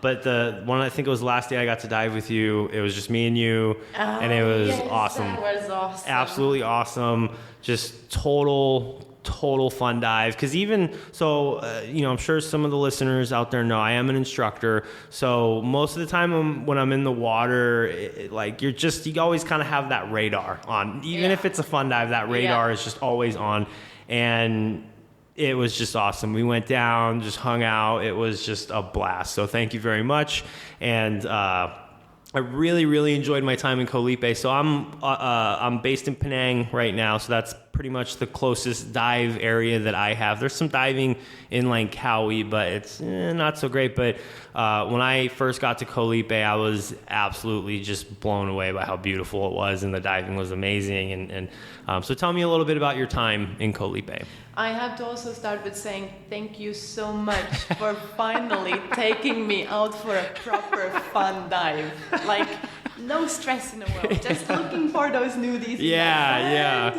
But the one, I think it was the last day I got to dive with you, it was just me and you, and it was awesome. That was awesome. Absolutely awesome. Just total total fun dive. Because even so, I'm sure some of the listeners out there know I am an instructor. So most of the time when I'm in the water, you always kind of have that radar on. Even if it's a fun dive, that radar is just always on. And it was just awesome. We went down, just hung out. It was just a blast. So thank you very much. And I really, really enjoyed my time in Koh Lipe. So I'm based in Penang right now. So that's pretty much the closest dive area that I have. There's some diving in Langkawi, but it's not so great. But when I first got to Koh Lipe, I was absolutely just blown away by how beautiful it was, and the diving was amazing. So tell me a little bit about your time in Koh Lipe. I have to also start with saying thank you so much for finally taking me out for a proper fun dive. Like, no stress in the world, just looking for those nudies. Yeah.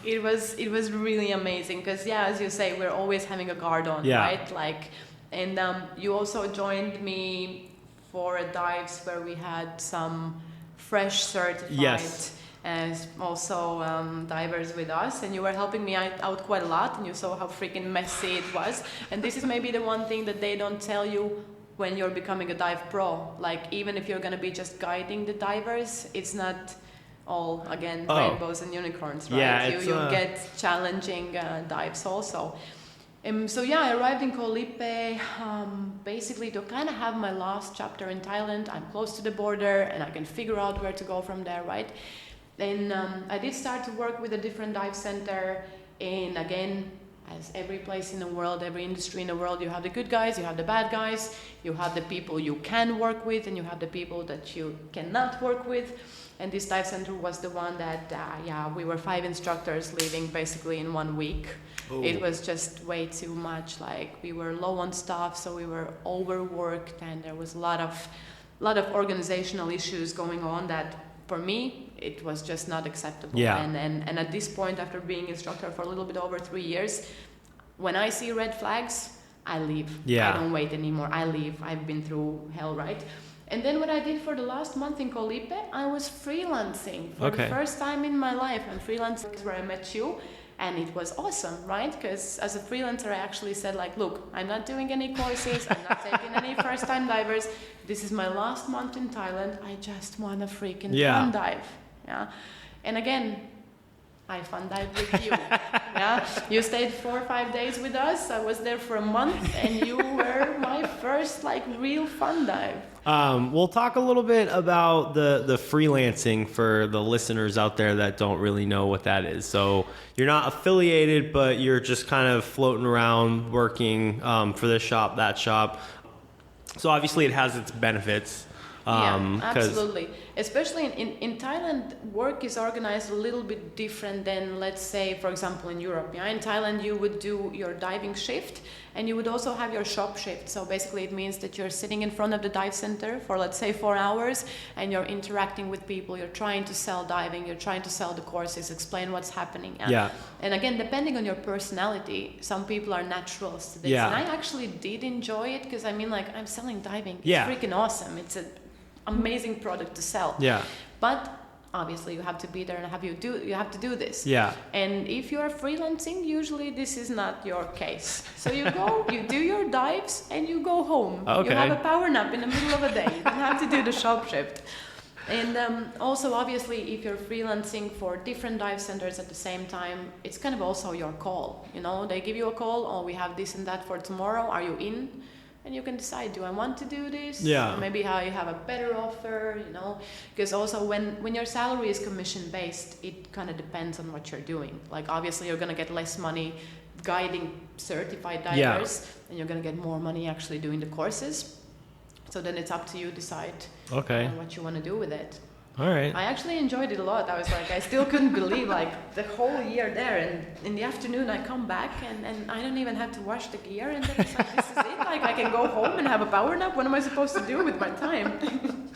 It was really amazing because, as you say, we're always having a guard on, right? And you also joined me for dives where we had some fresh certified as also divers with us, and you were helping me out quite a lot, and you saw how freaking messy it was. And this is maybe the one thing that they don't tell you when you're becoming a dive pro. Like, even if you're going to be just guiding the divers, it's not all, again, rainbows and unicorns, right? Yeah, you get challenging dives also. I arrived in Koh Lipe basically to kind of have my last chapter in Thailand. I'm close to the border and I can figure out where to go from there, right? Then I did start to work with a different dive center, and again, as every place in the world, every industry in the world, you have the good guys, you have the bad guys, you have the people you can work with, and you have the people that you cannot work with. And this dive center was the one that, we were 5 instructors leaving basically in 1 week. Ooh. It was just way too much. Like, we were low on staff, so we were overworked, and there was a lot of organizational issues going on that, for me, it was just not acceptable. Yeah. And at this point, after being instructor for a little bit over 3 years, when I see red flags, I leave. Yeah. I don't wait anymore. I leave. I've been through hell, right? And then what I did for the last month in Koh Lipe, I was freelancing for the first time in my life. I'm freelancing where I met you, and it was awesome, right? Because as a freelancer, I actually said, look, I'm not doing any courses, I'm not taking any first-time divers. This is my last month in Thailand. I just want a freaking fun dive. Yeah. And again, I fun dived with you. You stayed 4 or 5 days with us. I was there for a month, and you were my first real fun dive. We'll talk a little bit about the freelancing for the listeners out there that don't really know what that is. So you're not affiliated, but you're just kind of floating around working for this shop, that shop. So obviously it has its benefits. Absolutely. Especially in Thailand, work is organized a little bit different than, let's say, for example, in Europe. In Thailand, you would do your diving shift, and you would also have your shop shift. So basically, it means that you're sitting in front of the dive center for, let's say, 4 hours, and you're interacting with people. You're trying to sell diving. You're trying to sell the courses, explain what's happening. Yeah. And again, depending on your personality, some people are naturals to this. Yeah. And I actually did enjoy it because, I'm selling diving. It's freaking awesome. It's an amazing product to sell. Yeah. But obviously you have to be there and you have to do this. Yeah. And if you're freelancing, usually this is not your case. So you go, you do your dives, and you go home. Okay. You have a power nap in the middle of a day. You don't have to do the shop shift. And also, obviously, if you're freelancing for different dive centers at the same time, it's kind of also your call. They give you a call, we have this and that for tomorrow. Are you in? And you can decide, do I want to do this? Yeah. Or maybe I have a better offer, Because also when your salary is commission-based, it kind of depends on what you're doing. Obviously, you're going to get less money guiding certified divers, and you're going to get more money actually doing the courses. So then it's up to you to decide what you want to do with it. All right. I actually enjoyed it a lot. I was I still couldn't believe the whole year there, and in the afternoon I come back and I don't even have to wash the gear, and then it's this is it. I can go home and have a power nap. What am I supposed to do with my time?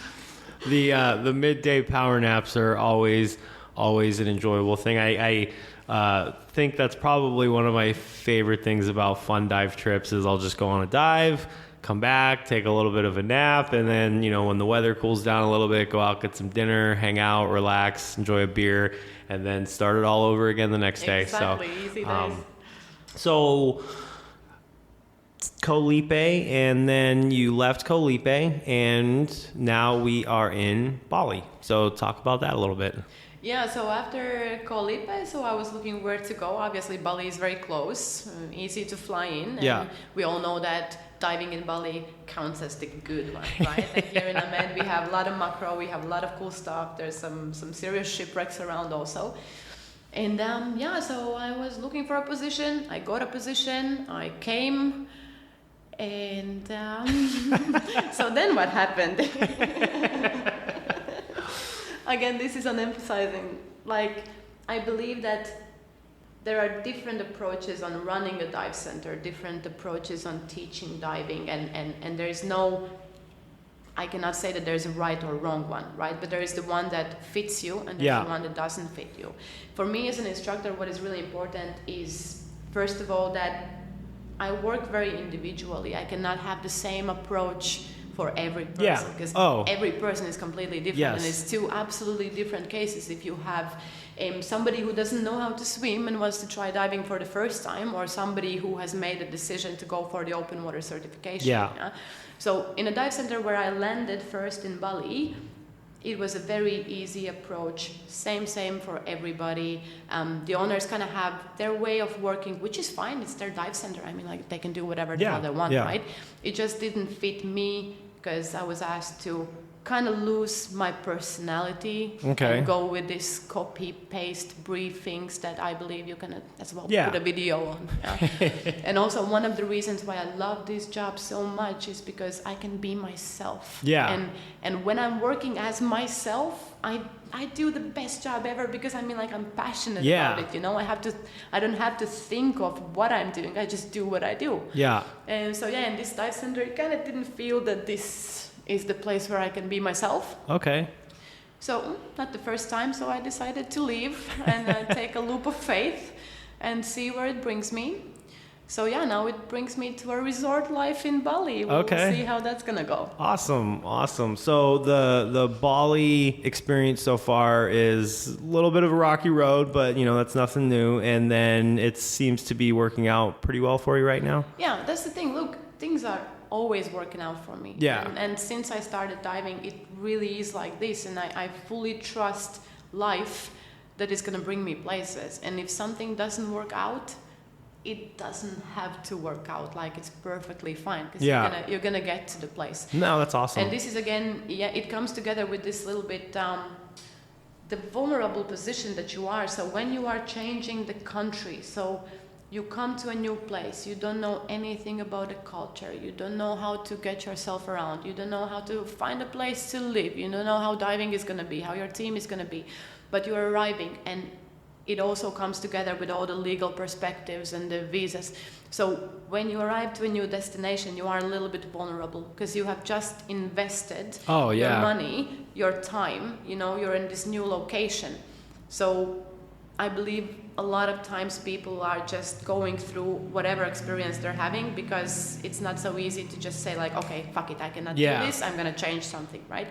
The midday power naps are always an enjoyable thing. I think that's probably one of my favorite things about fun dive trips is I'll just go on a dive, come back, take a little bit of a nap, and then, when the weather cools down a little bit, go out, get some dinner, hang out, relax, enjoy a beer, and then start it all over again the next day. Exactly, easy days. So Colipe, and then you left Colipe, and now we are in Bali. So talk about that a little bit. Yeah, so after Colipe, so I was looking where to go. Obviously, Bali is very close, easy to fly in. And we all know that diving in Bali counts as the good one, right? And here in Amed, we have a lot of macro, we have a lot of cool stuff. There's some serious shipwrecks around also. And so I was looking for a position. I got a position. I came. And so then what happened? Again, this is on emphasizing, like, I believe that there are different approaches on running a dive center, different approaches on teaching diving, and there is no, I cannot say that there's a right or wrong one, right? But there is the one that fits you and there's the one that doesn't fit you. For me as an instructor, what is really important is, first of all, that I work very individually. I cannot have the same approach for every person because every person is completely different, and it's two absolutely different cases. If you have somebody who doesn't know how to swim and wants to try diving for the first time, or somebody who has made a decision to go for the open water certification. So in a dive center where I landed first in Bali, it was a very easy approach, same for everybody. The owners kind of have their way of working, which is fine. It's their dive center. I mean, like, they can do whatever the hell they want, right? It just didn't fit me because I was asked to kind of lose my personality and go with this copy-paste briefings that I believe you can as well put a video on. And also one of the reasons why I love this job so much is because I can be myself. And when I'm working as myself, I do the best job ever because I'm passionate about it, you know. I don't have to think of what I'm doing. I just do what I do. And so in this dive center, it kind of didn't feel that this is the place where I can be myself. So not the first time, so I decided to leave and take a leap of faith and see where it brings me. So now it brings me to a resort life in Bali. We'll see how that's gonna go. Awesome. So the Bali experience so far is a little bit of a rocky road, but that's nothing new. And then it seems to be working out pretty well for you right now. Yeah, that's the thing. Look, things are always working out for me. And since I started diving, it really is like this, and I fully trust life that is going to bring me places. And if something doesn't work out, it doesn't have to work out. Like, it's perfectly fine because you're gonna get to the place. No, that's awesome. And this is again, it comes together with this little bit the vulnerable position that you are. So when you are changing the country, so you come to a new place, you don't know anything about the culture, you don't know how to get yourself around, you don't know how to find a place to live, you don't know how diving is going to be, how your team is going to be, but you're arriving, and it also comes together with all the legal perspectives and the visas. So when you arrive to a new destination, you are a little bit vulnerable because you have just invested your money, your time, you're in this new location. So I believe a lot of times people are just going through whatever experience they're having because it's not so easy to just say like, okay, fuck it, I cannot do this, I'm gonna change something, right?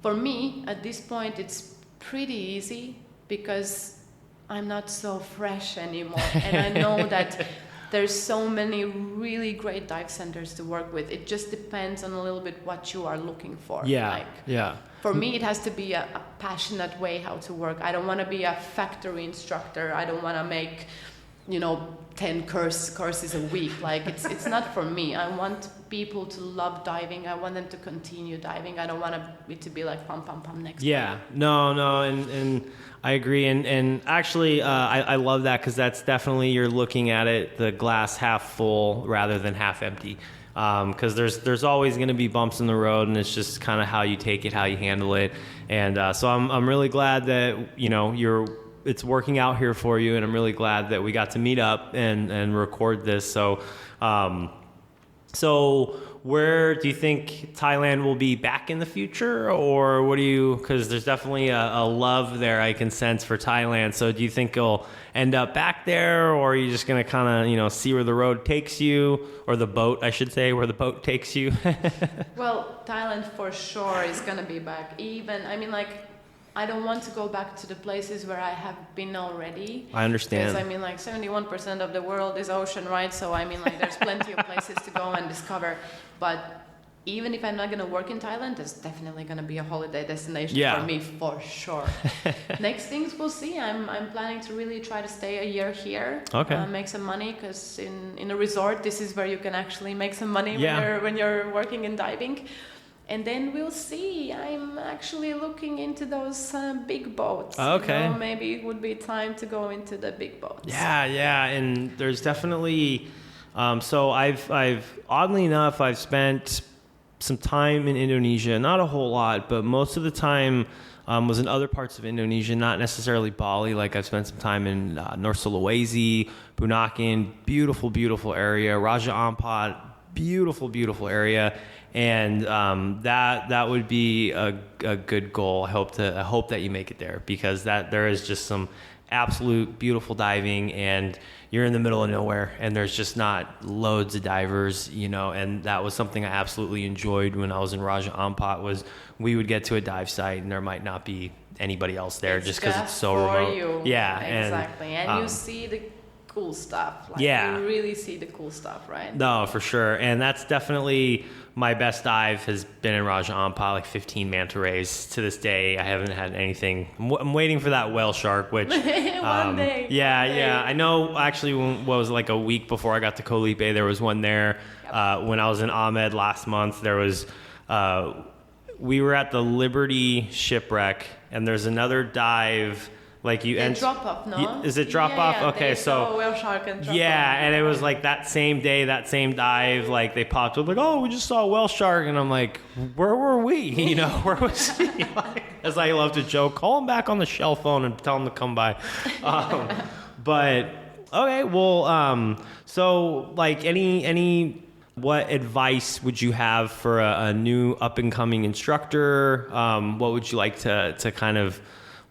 For me, at this point, it's pretty easy because I'm not so fresh anymore. And I know that there's so many really great dive centers to work with. It just depends on a little bit what you are looking for. For me, it has to be a passionate way how to work. I don't want to be a factory instructor. I don't want to make, 10 courses a week. Like, it's not for me. I want people to love diving. I want them to continue diving. I don't want it to be like pum pum pum next. No, and I agree. And actually, I love that because that's definitely, you're looking at it, the glass half full rather than half empty. Because there's always going to be bumps in the road, and it's just kind of how you take it, how you handle it. And so I'm really glad that it's working out here for you, and I'm really glad that we got to meet up and record this. So where do you think Thailand will be back in the future, or what do you? Because there's definitely a love there I can sense for Thailand. So do you think you'll end up back there, or are you just gonna kind of see where the road takes you, or the boat, I should say, where the boat takes you? Well, Thailand for sure is gonna be back. I don't want to go back to the places where I have been already. I understand. Because I mean, like 71% of the world is ocean, right? So I mean, like there's plenty of places to go and discover. But even if I'm not going to work in Thailand, it's definitely going to be a holiday destination for me for sure. Next things we'll see. I'm planning to really try to stay a year here. Okay. Make some money, because in a resort, this is where you can actually make some money when you're working in diving. And then we'll see. I'm actually looking into those big boats. Okay. You know, maybe it would be time to go into the big boats. Yeah. And there's definitely, so I've oddly enough, I've spent some time in Indonesia, not a whole lot, but most of the time was in other parts of Indonesia, not necessarily Bali. Like I've spent some time in North Sulawesi, Bunaken, beautiful area, Raja Ampat, beautiful area. And that would be a good goal. I hope that you make it there, because there is just some absolute beautiful diving, and you're in the middle of nowhere, and there's just not loads of divers, you know. And that was something I absolutely enjoyed when I was in Raja Ampat, was we would get to a dive site and there might not be anybody else there, just because it's so remote. You. Yeah, exactly. And you see the cool stuff. Like, you really see the cool stuff, right? No, for sure. And that's definitely my best dive has been in Raja Ampat, like 15 manta rays. To this day, I haven't had anything. I'm waiting for that whale shark, which one day. Yeah. I know. Actually, was like a week before I got to Koh Lipe, there was one there. When I was in Ahmed last month, there was. We were at the Liberty shipwreck, and there's another dive. Like you and drop off, no? Is it drop off? Yeah, okay, so whale shark and drop off. And it was like that same day, that same dive, like they popped up like, oh, we just saw a whale shark, and I'm like, where were we? You know, where was he? Like, as I love to joke, call him back on the shell phone and tell him to come by. But okay, well, so like what advice would you have for a new up and coming instructor? What would you like to kind of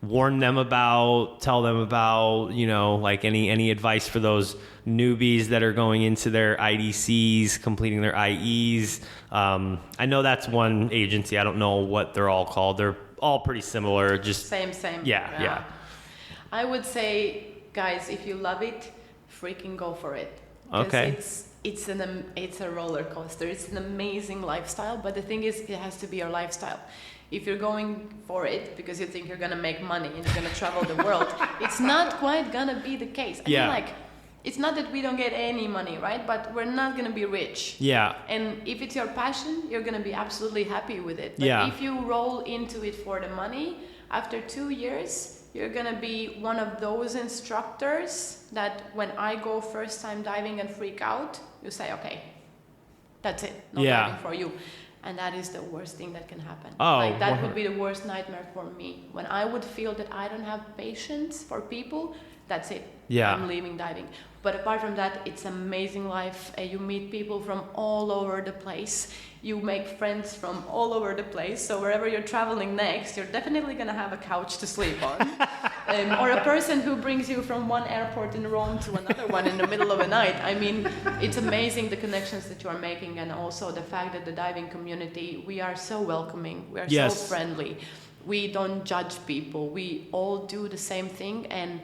warn them about, tell them about, you know, like any advice for those newbies that are going into their IDCs, completing their IEs? I know that's one agency. I don't know what they're all called. They're all pretty similar. Just same. Yeah. I would say, guys, if you love it, freaking go for it. Okay. It's a roller coaster. It's an amazing lifestyle, but the thing is, it has to be your lifestyle. If you're going for it because you think you're gonna make money and you're gonna travel the world, it's not quite gonna be the case. I mean, like, it's not that we don't get any money, right? But we're not gonna be rich. Yeah. And if it's your passion, you're gonna be absolutely happy with it. But if you roll into it for the money, after 2 years, you're gonna be one of those instructors that when I go first time diving and freak out, you say, okay, that's it, no diving for you. And that is the worst thing that can happen. Oh, like that would be the worst nightmare for me. When I would feel that I don't have patience for people, that's it. Yeah. I'm leaving diving. But apart from that, it's amazing life. You meet people from all over the place. You make friends from all over the place. So wherever you're traveling next, you're definitely going to have a couch to sleep on. Or a person who brings you from one airport in Rome to another one in the middle of the night. I mean, it's amazing the connections that you are making, and also the fact that the diving community, we are so welcoming. We are so friendly. We don't judge people. We all do the same thing, and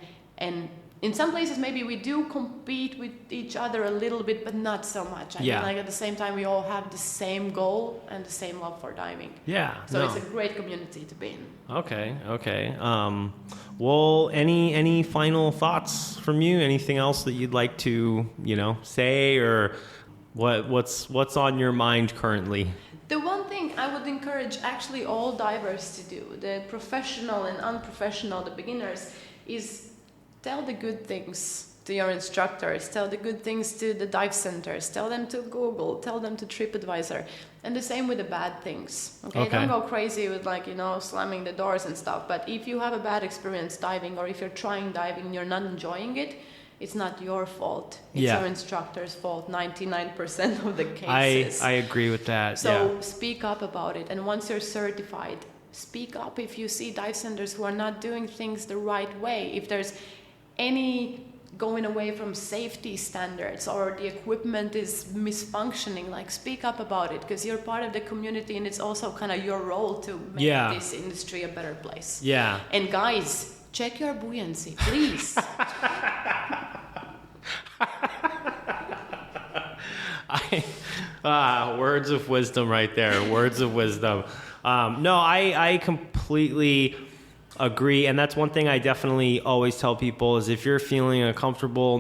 in some places maybe we do compete with each other a little bit, but not so much. I mean, like at the same time, we all have the same goal and the same love for diving. Yeah. So it's a great community to be in. Okay. Well, any final thoughts from you? Anything else that you'd like to, say, or what's on your mind currently? The one thing I would encourage actually all divers to do, the professional and unprofessional, the beginners, is tell the good things to your instructors, tell the good things to the dive centers, tell them to Google, tell them to TripAdvisor, and the same with the bad things. Okay? Don't go crazy with slamming the doors and stuff, but if you have a bad experience diving, or if you're trying diving and you're not enjoying it, it's not your fault. It's your instructor's fault 99% of the cases. I agree with that. So speak up about it, and once you're certified, speak up if you see dive centers who are not doing things the right way. If there's any going away from safety standards or the equipment is misfunctioning, like speak up about it, because you're part of the community and it's also kind of your role to make this industry a better place. Yeah. And guys, check your buoyancy, please. Words of wisdom right there. Words of wisdom. No, I completely agree, and that's one thing I definitely always tell people is if you're feeling uncomfortable,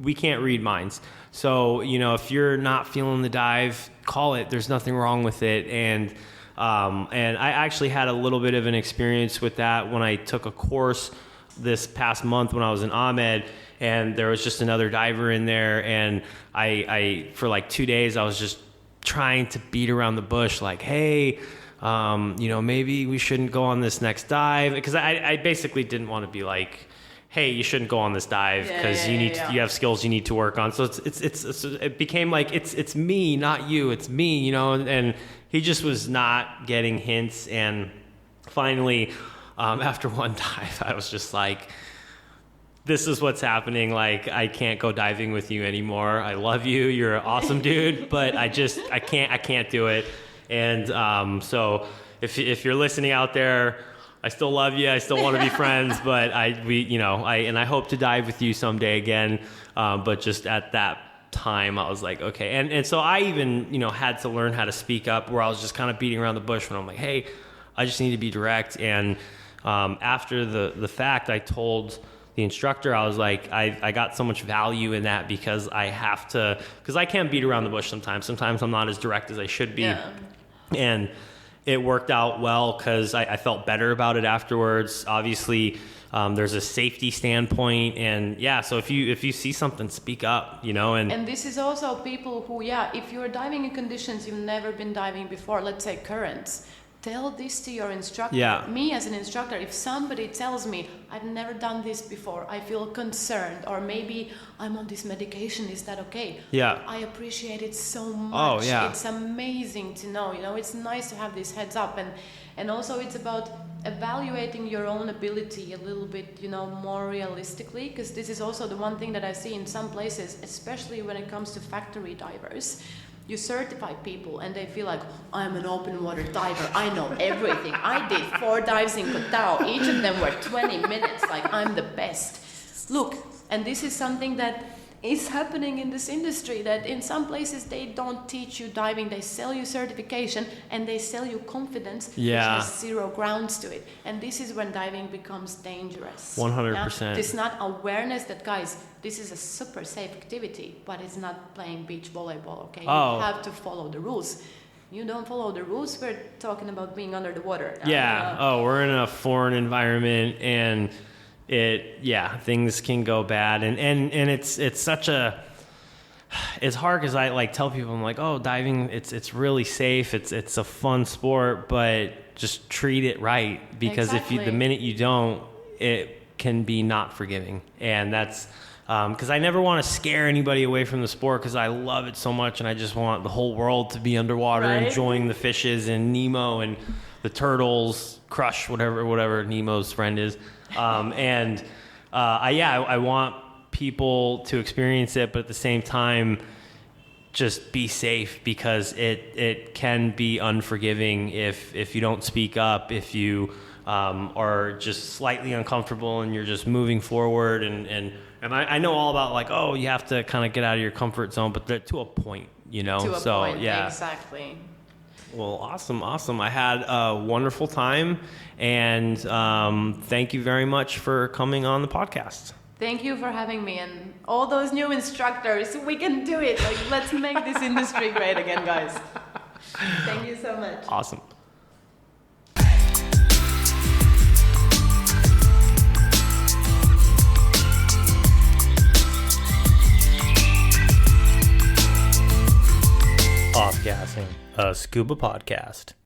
we can't read minds. So, if you're not feeling the dive, call it. There's nothing wrong with it. And I actually had a little bit of an experience with that when I took a course this past month when I was in Ahmed, and there was just another diver in there, and I for like 2 days I was just trying to beat around the bush, like, hey, maybe we shouldn't go on this next dive, because I basically didn't want to be like, hey, you shouldn't go on this dive because you have skills you need to work on. So it became like it's me, not you, it's me, and he just was not getting hints. And finally, after one dive, I was just like, this is what's happening. Like, I can't go diving with you anymore. I love you. You're an awesome dude, but I can't do it. And so if you're listening out there, I still love you. I still want to be friends, but I hope to dive with you someday again. But just at that time, I was like, okay. And so I even, had to learn how to speak up, where I was just kind of beating around the bush when I'm like, hey, I just need to be direct. And after the fact, I told the instructor, I was like, I got so much value in that, because I can beat around the bush sometimes. Sometimes I'm not as direct as I should be. Yeah. And it worked out well because I felt better about it afterwards. Obviously, there's a safety standpoint, and so if you see something, speak up, And this is also people who, if you're diving in conditions you've never been diving before, let's say currents, tell this to your instructor. Yeah. Me as an instructor, if somebody tells me I've never done this before, I feel concerned, or maybe I'm on this medication, is that okay? Yeah. I appreciate it so much. Oh, yeah. It's amazing to know, it's nice to have this heads up, and also it's about evaluating your own ability a little bit, more realistically, because this is also the one thing that I see in some places, especially when it comes to factory divers. You certify people and they feel like, I'm an open water diver, I know everything. I did 4 dives in Koh Tao, each of them were 20 minutes, like I'm the best. Look, and this is something that is happening in this industry, that in some places they don't teach you diving, they sell you certification and they sell you confidence, which has 0 grounds to it. And this is when diving becomes dangerous. 100%. It's not awareness that, guys, this is a super safe activity, but it's not playing beach volleyball, okay? You have to follow the rules. You don't follow the rules, we're talking about being under the water. We're in a foreign environment, and things can go bad, and it's such a, it's hard, because I like tell people, I'm like, diving, it's really safe, it's a fun sport, but just treat it right, because the minute you don't, it can be not forgiving. And that's because I never want to scare anybody away from the sport, because I love it so much, and I just want the whole world to be underwater, enjoying the fishes and Nemo and the turtles, Crush, whatever Nemo's friend is. I want people to experience it, but at the same time, just be safe, because it can be unforgiving if you don't speak up, if you are just slightly uncomfortable and you're just moving forward. And I know all about, like, you have to kind of get out of your comfort zone, but to a point, To a point, exactly. Well, awesome. I had a wonderful time, and thank you very much for coming on the podcast. Thank you for having me, and all those new instructors. We can do it. Like, let's make this industry great again, guys. Thank you so much. Awesome. Offgassing, a scuba podcast.